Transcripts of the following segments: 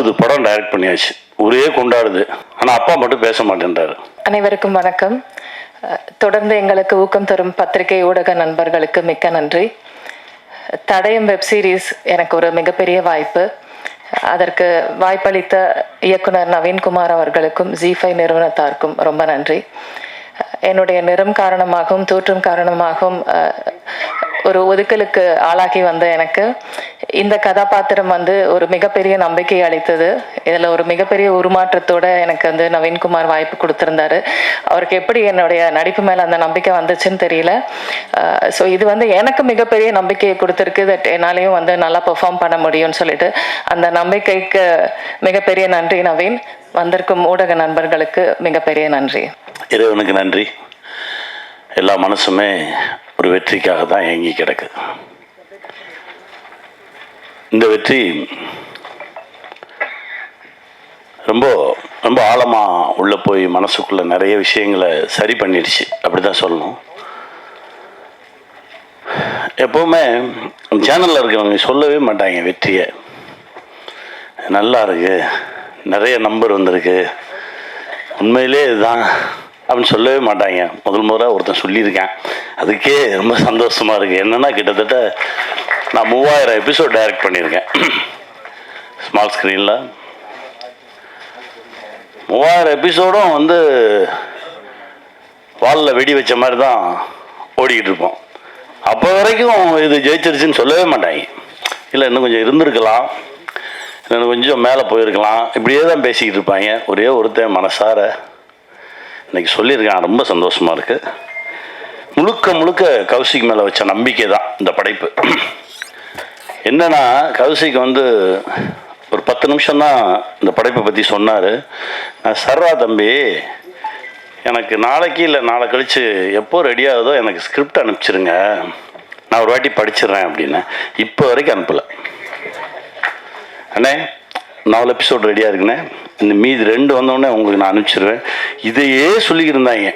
70 படம் டைரக்ட் பண்ணியாச்சு. ஊரே கொண்டாடுது. ஆனால் அப்பா மட்டும் பேச மாட்டேன்றாரு. அனைவருக்கும் வணக்கம். தொடர்ந்து எங்களுக்கு ஊக்கம் தரும் பத்திரிகை ஊடக நண்பர்களுக்கு மிக்க நன்றி. தடயம் வெப் சீரிஸ் எனக்கு ஒரு மிகப்பெரிய வாய்ப்பு. அதற்கு வாய்ப்பளித்த இயக்குனர் நவீன்குமார் அவர்களுக்கும் ஜி5 நிறுவனத்தாருக்கும் ரொம்ப நன்றி. என்னுடைய நிறம் காரணமாகவும் தோற்றம் காரணமாகவும் ஒரு ஒதுக்கலுக்கு ஆளாகி வந்த எனக்கு இந்த கதாபாத்திரம் ஒரு மிகப்பெரிய நம்பிக்கை அளித்தது. இதில் ஒரு மிகப்பெரிய உருமாற்றத்தோடு எனக்கு நவீன்குமார் வாய்ப்பு கொடுத்துருந்தாரு. அவருக்கு எப்படி என்னுடைய நடிப்பு மேலே அந்த நம்பிக்கை வந்துச்சுன்னு தெரியல. ஸோ இது எனக்கு மிகப்பெரிய நம்பிக்கையை கொடுத்துருக்கு. தட் என்னாலையும் நல்லா பெர்ஃபார்ம் பண்ண முடியும்னு சொல்லிட்டு அந்த நம்பிக்கைக்கு மிகப்பெரிய நன்றி நவீன். வந்திருக்கும் ஊடக நண்பர்களுக்கு மிகப்பெரிய நன்றி. இறைவனுக்கு நன்றி. எல்லா மனசுமே ஒரு வெற்றிக்காக தான் ஏங்கி கிடக்கு. இந்த வெற்றி ரொம்ப ரொம்ப ஆழமாக உள்ளே போய் மனசுக்குள்ளே நிறைய விஷயங்களை சரி பண்ணிடுச்சு, அப்படி தான் சொல்லணும். எப்போவுமே சேனலில் இருக்கிறவங்க சொல்லவே மாட்டாங்க வெற்றியை. நல்லா இருக்கு, நிறைய நம்பர் வந்திருக்கு, உண்மையிலே இதுதான் அப்படின்னு சொல்லவே மாட்டாங்க. முதல் முறை ஒருத்தன் சொல்லியிருக்கேன். அதுக்கே ரொம்ப சந்தோஷமாக இருக்குது. என்னென்னா கிட்டத்தட்ட நான் 3000 எபிசோட் டைரக்ட் பண்ணியிருக்கேன் ஸ்மால் ஸ்க்ரீனில். 3000 எபிசோடும் வாலில் வெடி வச்ச மாதிரி தான் ஓடிக்கிட்டு இருப்போம். அப்போ வரைக்கும் இது ஜெயிச்சிருச்சுன்னு சொல்லவே மாட்டாங்க. இல்லை இன்னும் கொஞ்சம் இருந்திருக்கலாம், இன்னும் கொஞ்சம் மேலே போயிருக்கலாம், இப்படியே தான் பேசிக்கிட்டு இருப்பாங்க. ஒரே ஒருத்தன் மனசார இன்றைக்கி சொல்லியிருக்கேன். ரொம்ப சந்தோஷமாக இருக்குது. முழுக்க முழுக்க கௌசிக் மேலே வச்ச நம்பிக்கை தான் இந்த படைப்பு. என்னென்னா கௌசிக் ஒரு 10 நிமிஷம் தான் இந்த படைப்பை பற்றி சொன்னார். நான் சர்வா தம்பி, எனக்கு நாளைக்கு இல்லை நாளை கழித்து எப்போ ரெடி ஆகுதோ எனக்கு ஸ்கிரிப்ட் அனுப்பிச்சிருங்க, நான் ஒரு வாட்டி படிச்சிடுறேன் அப்படின்னு. இப்போ வரைக்கும் அனுப்பலை. அண்ணே 4 எபிசோட் ரெடியாக இருக்குண்ணே, இந்த மீதி 2 வந்தோடனே உங்களுக்கு நான் அனுப்பிச்சிடுவேன். இதையே சொல்லிக்கிருந்தாங்க.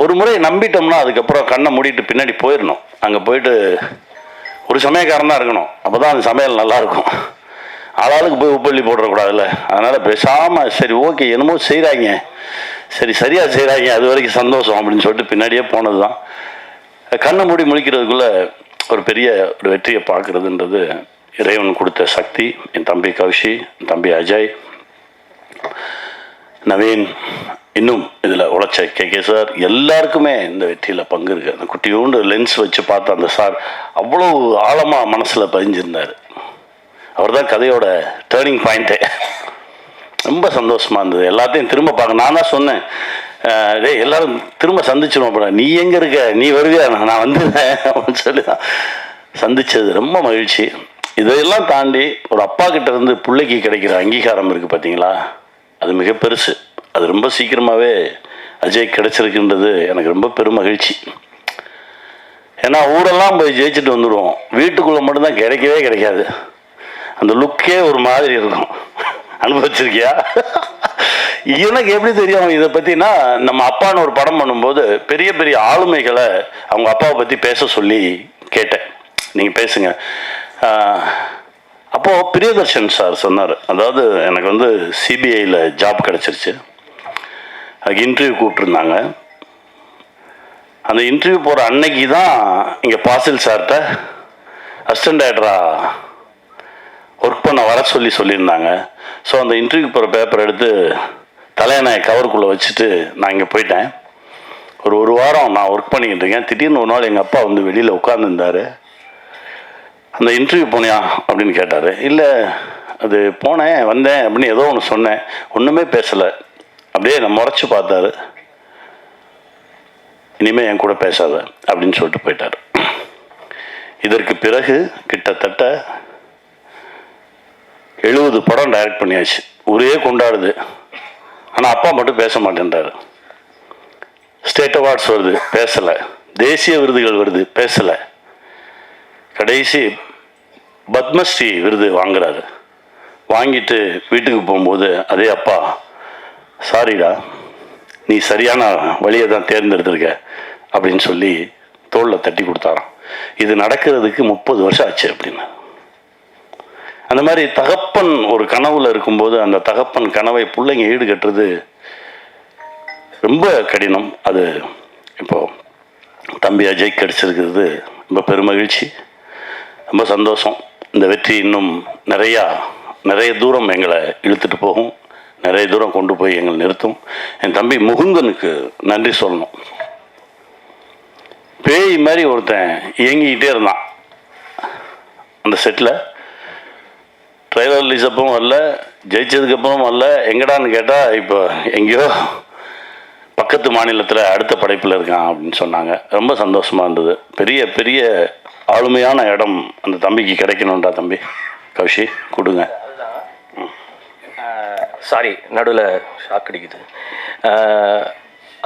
ஒரு முறை நம்பிட்டோம்னா அதுக்கப்புறம் கண்ணை மூடிட்டு பின்னாடி போயிடணும். அங்கே போயிட்டு ஒரு சமயக்காரன் தான் இருக்கணும், அப்போ தான் அந்த சமையல் நல்லாயிருக்கும். ஆளாளுக்கு போய் உப்பள்ளி போடக்கூடாதுல்ல. அதனால் பேசாமல் சரி ஓகே என்னமோ செய்கிறாங்க, சரி சரியாக செய்கிறாங்க, அது வரைக்கும் சந்தோஷம் அப்படின்னு சொல்லிட்டு பின்னாடியே போனது தான். கண்ணை மூடி முழிக்கிறதுக்குள்ளே ஒரு பெரிய ஒரு வெற்றியை பார்க்குறதுன்றது இறைவன் கொடுத்த சக்தி. என் தம்பி கௌஷி, என் தம்பி அஜய், நவீன், இன்னும் இதில் உழைச்ச கே சார், எல்லாருக்குமே இந்த வெற்றியில் பங்கு இருக்குது. அந்த குட்டியோண்டு லென்ஸ் வச்சு பார்த்த அந்த சார் அவ்வளோ ஆழமாக மனசில் பதிஞ்சிருந்தார். அவர் தான் கதையோட டேர்னிங் பாயிண்ட்டே. ரொம்ப சந்தோஷமாக இருந்தது. எல்லாத்தையும் திரும்ப பார்க்க நான் தான் சொன்னேன், டேய் எல்லோரும் திரும்ப சந்திச்சிடும் அப்புறம், நீ எங்கே இருக்க, நீ வருவியா, நான் வந்துடுறேன் அப்படின்னு சொல்லி தான் சந்தித்தது. ரொம்ப மகிழ்ச்சி. இதையெல்லாம் தாண்டி ஒரு அப்பா கிட்ட இருந்து பிள்ளைக்கு கிடைக்கிற அங்கீகாரம் இருக்குது பார்த்தீங்களா, அது மிக பெருசு. அது ரொம்ப சீக்கிரமாகவே அஜய் கிடைச்சிருக்குன்றது எனக்கு ரொம்ப பெரும் மகிழ்ச்சி. ஏன்னா ஊரெல்லாம் போய் ஜெயிச்சுட்டு வந்துடுவோம், வீட்டுக்குள்ளே மட்டும்தான் கிடைக்கவே கிடைக்காது. அந்த லுக்கே ஒரு மாதிரி இருக்கும். அனுபவிச்சிருக்கியா? எனக்கு எப்படி தெரியும் இதை பற்றினா, நம்ம அப்பான்னு ஒரு படம் பண்ணும்போது பெரிய பெரிய ஆளுமைகளை அவங்க அப்பாவை பற்றி பேச சொல்லி கேட்டேன், நீங்கள் பேசுங்க. அப்போது பிரியதர்ஷன் சார் சொன்னார், அதாவது எனக்கு சிபிஐயில் ஜாப் கிடச்சிருச்சு, அதுக்கு இன்டர்வியூ கூப்பிட்ருந்தாங்க. அந்த இன்டர்வியூ போகிற அன்னைக்கு தான் இங்கே பாசில் சார்கிட்ட அசிஸ்டன்ட் டைரக்டராக ஒர்க் பண்ண வர சொல்லியிருந்தாங்க. ஸோ அந்த இன்டர்வியூ போகிற பேப்பர் எடுத்து தலையணை கவருக்குள்ளே வச்சுட்டு நான் இங்கே போயிட்டேன். ஒரு வாரம் நான் ஒர்க் பண்ணிக்கிட்டு இருக்கேன். திடீர்னு ஒரு நாள் எங்கள் அப்பா வெளியில் உட்காந்துருந்தார். அந்த இன்டர்வியூ போனியா அப்படின்னு கேட்டார். இல்லை அது போனேன் வந்தேன் அப்படின்னு ஏதோ ஒன்று சொன்னேன், ஒன்றுமே பேசலை. அப்படியே நான் முறைச்சி பார்த்தாரு. இனிமேல் என் கூட பேசாத அப்படின்னு சொல்லிட்டு போயிட்டார். இதற்கு பிறகு கிட்டத்தட்ட 70 படம் டைரக்ட் பண்ணியாச்சு. ஊரே கொண்டாடுது. ஆனால் அப்பா மட்டும் பேச மாட்டேன்றாரு. ஸ்டேட் அவார்ட்ஸ் வருது, பேசலை. தேசிய விருதுகள் வருது, பேசலை. கடைசி பத்மஸ்ரீ விருது வாங்குறாரு. வாங்கிட்டு வீட்டுக்கு போகும்போது அதே அப்பா, சாரிடா நீ சரியான வழியை தான் தேர்ந்தெடுத்திருக்க அப்படின்னு சொல்லி தோளில் தட்டி கொடுத்தாராம். இது நடக்கிறதுக்கு 30 வருஷம் ஆச்சு அப்படின்னு. அந்த மாதிரி தகப்பன் ஒரு கனவுல இருக்கும்போது அந்த தகப்பன் கனவை பிள்ளைங்க ஈடுகட்டுறது ரொம்ப கடினம். அது இப்போ தம்பி அஜய் கிடைச்சிருக்கிறது ரொம்ப பெருமகிழ்ச்சி, ரொம்ப சந்தோஷம். இந்த வெற்றி இன்னும் நிறைய தூரம் எங்களை இழுத்துட்டு போகும், நிறைய தூரம் கொண்டு போய் எங்களை நிறுத்தும். என் தம்பி முகுந்தனுக்கு நன்றி சொல்லணும். பேய் மாதிரி ஒருத்தன் இயங்கிக்கிட்டே இருந்தான் அந்த செட்டில். ட்ரைலர் ரிலீஸ் அப்பவும் வரல, ஜெயிச்சதுக்கப்புறம் வரல. எங்கடான்னு கேட்டால் இப்போ எங்கேயோ பக்கத்து மாநிலத்தில் அடுத்த படைப்பில் இருக்கான் அப்படின்னு சொன்னாங்க. ரொம்ப சந்தோஷமாக இருந்தது. பெரிய பெரிய ஆளுமையான இடம் அந்த தம்பிக்கு கிடைக்கணும்டா தம்பி. கௌஷி கொடுங்க. சாரி, நடுவில் ஷாக் அடிக்குது.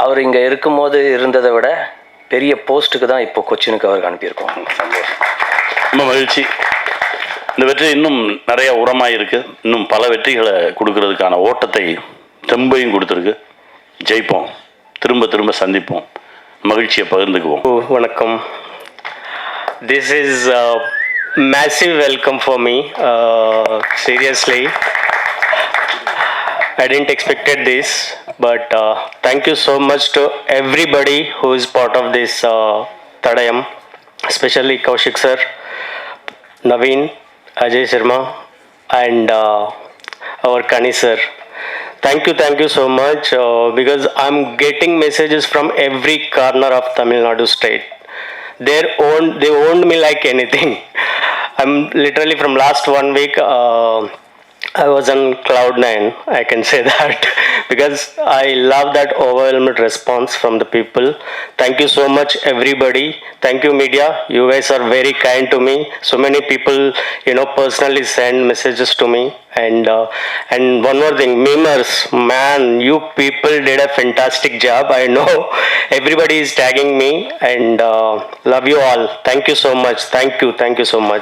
அவர் இங்கே இருக்கும்போது இருந்ததை விட பெரிய போஸ்ட்டுக்கு தான் இப்போ கொச்சினுக்கு அவருக்கு அனுப்பியிருக்கோம். சந்தோஷம், ரொம்ப மகிழ்ச்சி. இந்த வெற்றி இன்னும் நிறைய உரமாக இருக்குது. இன்னும் பல வெற்றிகளை கொடுக்கறதுக்கான ஓட்டத்தை தெம்பையும் கொடுத்துருக்கு. ஜெயிப்போம், திரும்ப திரும்ப சந்திப்போம், மகிழ்ச்சியை பகிர்ந்துக்குவோம். வணக்கம். This is massive welcome for me. Seriously, I didn't expected this, but thank you so much to everybody who is part of this Tadayam, especially Kaushik sir, Naveen, Ajay Sharma, and our Kani sir. Thank you so much, because I'm getting messages from every corner of Tamil Nadu state. They owned me like anything. I'm literally from last 1 week, I was on cloud 9, I can say that, because I love that overwhelming response from the people. Thank you so much everybody. Thank you media, you guys are very kind to me. So many people, personally send messages to me. And one more thing, memers, man, you people did a fantastic job. I know everybody is tagging me, and love you all. Thank you so much. Thank you so much.